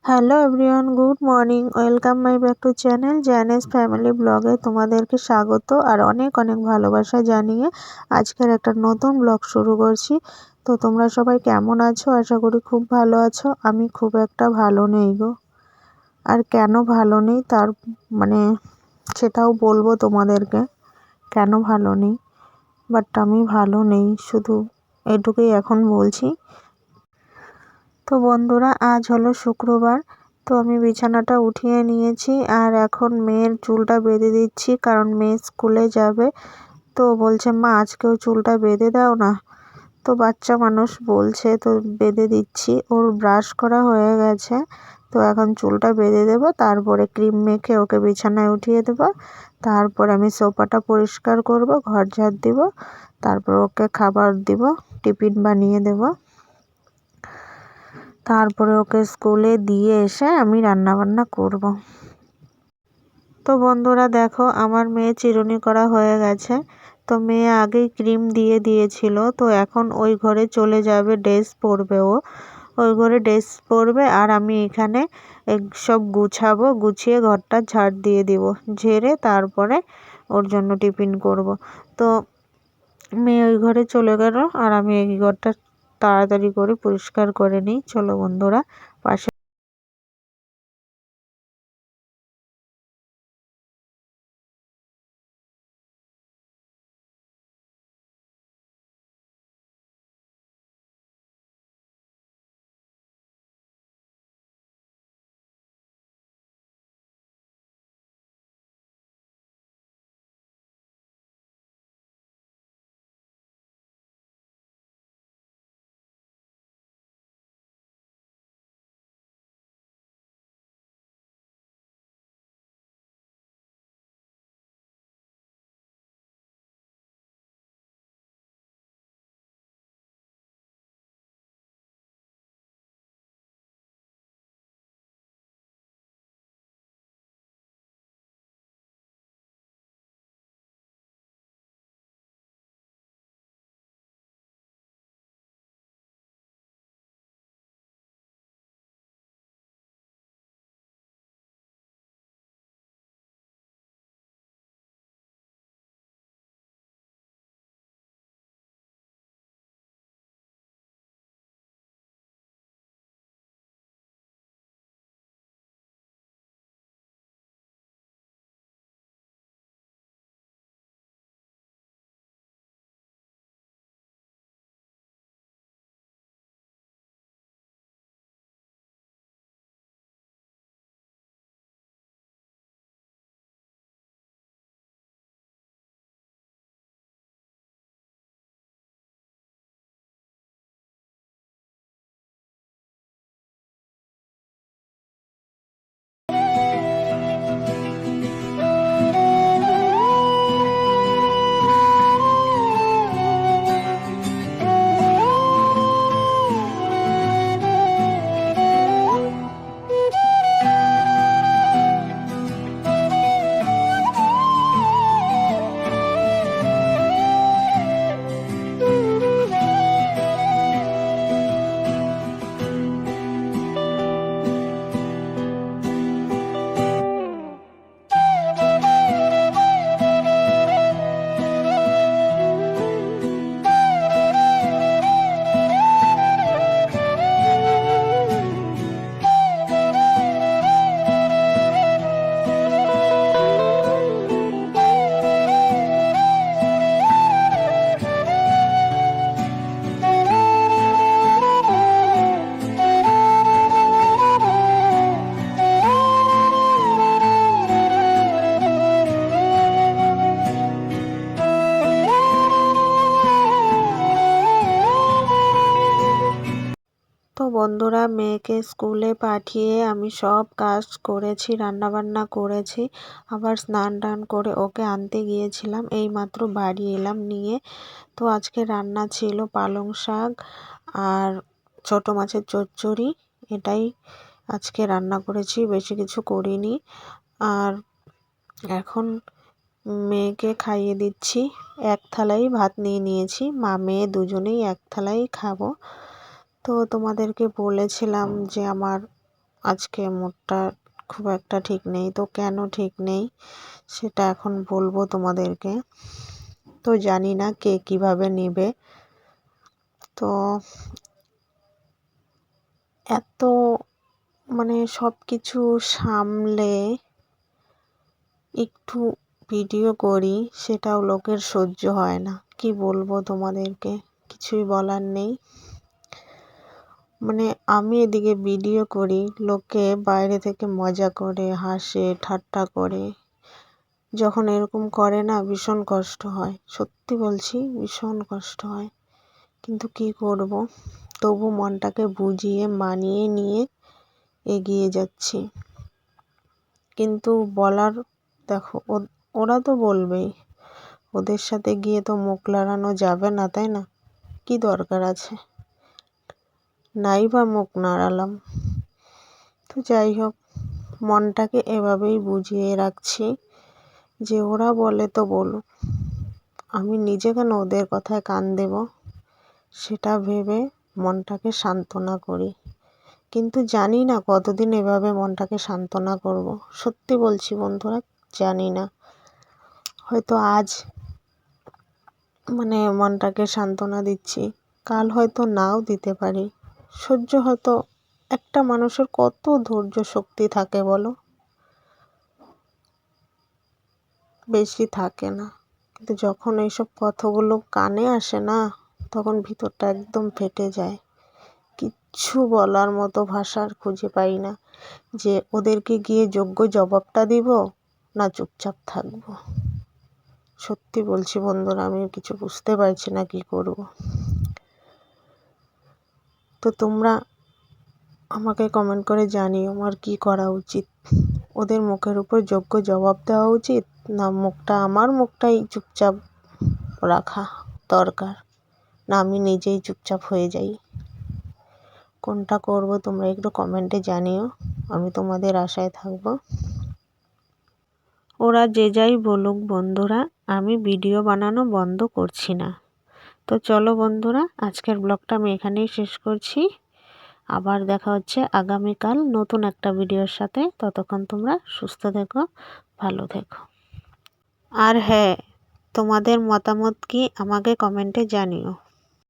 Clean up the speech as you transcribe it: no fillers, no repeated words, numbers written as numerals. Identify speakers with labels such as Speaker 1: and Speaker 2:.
Speaker 1: Hello everyone, good morning. Welcome my back to channel Jane's family ব্লগে তোমাদেরকে স্বাগত আর অনেক অনেক ভালোবাসা জানিয়ে আজকের একটা নতুন ব্লগ শুরু করছি। তো তোমরা সবাই কেমন আছো? আশা করি খুব ভালো আছো। আমি খুব একটা ভালো নেই গো। আর কেন ভালো নেই তার মানে সেটাও বলবো তোমাদেরকে, কেন ভালো নেই। বাট আমি ভালো নেই, শুধু এটুকুই এখন বলছি। তো বন্ধুরা, আজ হলো শুক্রবার। তো আমি বিছানাটা উঠিয়ে নিয়েছি আর এখন মেয়ের চুলটা বেঁধে দিচ্ছি, কারণ মেয়ে স্কুলে যাবে। তো বলছে, মা আজকেও চুলটা বেঁধে দাও না। তো বাচ্চা মানুষ বলছে, তো বেঁধে দিচ্ছি। ওর ব্রাশ করা হয়ে গেছে, তো এখন চুলটা বেঁধে দেবো, তারপরে ক্রিম মেখে ওকে বিছানায় উঠিয়ে দেবো। তারপর আমি সোফাটা পরিষ্কার করব, ঘর ঝাড় দিব, তারপর ওকে খাবার দিব, টিফিন বানিয়ে দেবো। তারপরে ওকে স্কুলে দিয়ে এসে আমি রান্না বান্না করব। তো বন্ধুরা দেখো, আমার মেয়ে চিরুনি করা হয়ে গেছে। তো মেয়ে আগেই ক্রিম দিয়ে দিয়েছিল, তো এখন ওই ঘরে চলে যাবে, ড্রেস পরবে। ওই ঘরে ড্রেস পরবে আর আমি এখানে সব গুছাবো, গুছিয়ে ঘরটা ঝাড় দিয়ে দিব, ঝেড়ে তারপরে ওর জন্য টিফিন করব। তো মেয়ে ওই ঘরে চলে গেল আর আমি এই ঘরটা তাড়াতাড়ি করে পরিষ্কার করে নিই। চলো বন্ধুরা, পাশে। তো বন্ধুরা, মেয়েকে স্কুলে পাঠিয়ে আমি সব কাজ করেছি, রান্নাবান্না করেছি, আবার স্নান টান করে ওকে আনতে গিয়েছিলাম, এইমাত্র বাড়ি এলাম নিয়ে। তো আজকে রান্না ছিল পালং শাক আর ছোট মাছের চচ্চড়ি, এটাই আজকে রান্না করেছি, বেশি কিছু করিনি। আর এখন মেয়েকে খাইয়ে দিচ্ছি, এক থালাই ভাত নিয়ে নিয়েছি, মা মেয়ে দুজনেই এক থালাই খাবো। তো তোমাদেরকে বলেছিলাম যে আমার আজকে মুডটা খুব একটা ঠিক নেই। তো কেন ঠিক নেই সেটা এখন বলবো তোমাদেরকে। তো জানি না কে কিভাবে নেবে। তো এত সব কিছু সামলে একটু ভিডিও করি, সেটাও লোকের সহ্য হয় না। কি বলবো তোমাদেরকে, কিছুই বলার নেই। আমি এদিকে ভিডিও করি, লোকে বাইরে থেকে মজা করে, হাসে, ঠাট্টা করে। যখন এরকম করে না, ভীষণ কষ্ট হয়। সত্যি বলছি, ভীষণ কষ্ট হয়। কিন্তু কি করব, তবু মনটাকে বুঝিয়ে মানিয়ে নিয়ে এগিয়ে যাচ্ছি। কিন্তু বলার, দেখো ওরা তো বলবেই, ওদের সাথে গিয়ে তো মুখ লড়ানো যাবে না, তাই না? কি দরকার আছে? নাই বা মুখ নাড়ালাম। তো যাই হোক, মনটাকে এভাবেই বুঝিয়ে রাখছি যে ওরা বলে তো বলুক, আমি নিজে কেন ওদের কথায় কান দেব, সেটা ভেবে মনটাকে সান্ত্বনা করি। কিন্তু জানি না কতদিন এভাবে মনটাকে সান্ত্বনা করব। সত্যি বলছি বন্ধুরা, জানি না। হয়তো আজ মনটাকে সান্ত্বনা দিচ্ছি, কাল হয়তো নাও দিতে পারি। সহ্য হয়তো, একটা মানুষের কত ধৈর্য শক্তি থাকে বলো? বেশি থাকে না। কিন্তু যখন এইসব কথাগুলো কানে আসে না, তখন ভিতরটা একদম ফেটে যায়। কিচ্ছু বলার মতো ভাষা খুঁজে পাই না যে ওদেরকে গিয়ে যোগ্য জবাবটা দিব, না চুপচাপ থাকবো। সত্যি বলছি বন্ধুরা, আমি কিছু বুঝতে পারছি না কি করব। তো তোমরা আমাকে কমেন্ট করে জানিও আমার কি করা উচিত। ওদের মুখের উপর যোগ্য জবাব দেওয়া উচিত, না আমার মুখটাই চুপচাপ রাখা দরকার, না আমি নিজেই চুপচাপ হয়ে যাই? কোনটা করব তোমরা একটু কমেন্টে জানিও, আমি তোমাদের আশায় থাকব। ওরা যে যাই বলুক বন্ধুরা, আমি ভিডিও বানানো বন্ধ করছি না। তো চলো বন্ধুরা, আজকের ব্লগটা আমি এখানেই শেষ করছি। আবার দেখা হচ্ছে আগামীকাল নতুন একটা ভিডিওর সাথে। ততক্ষণ তোমরা সুস্থ থেকো, ভালো থেকো। আর হ্যাঁ, তোমাদের মতামত কি আমাকে কমেন্টে জানিও।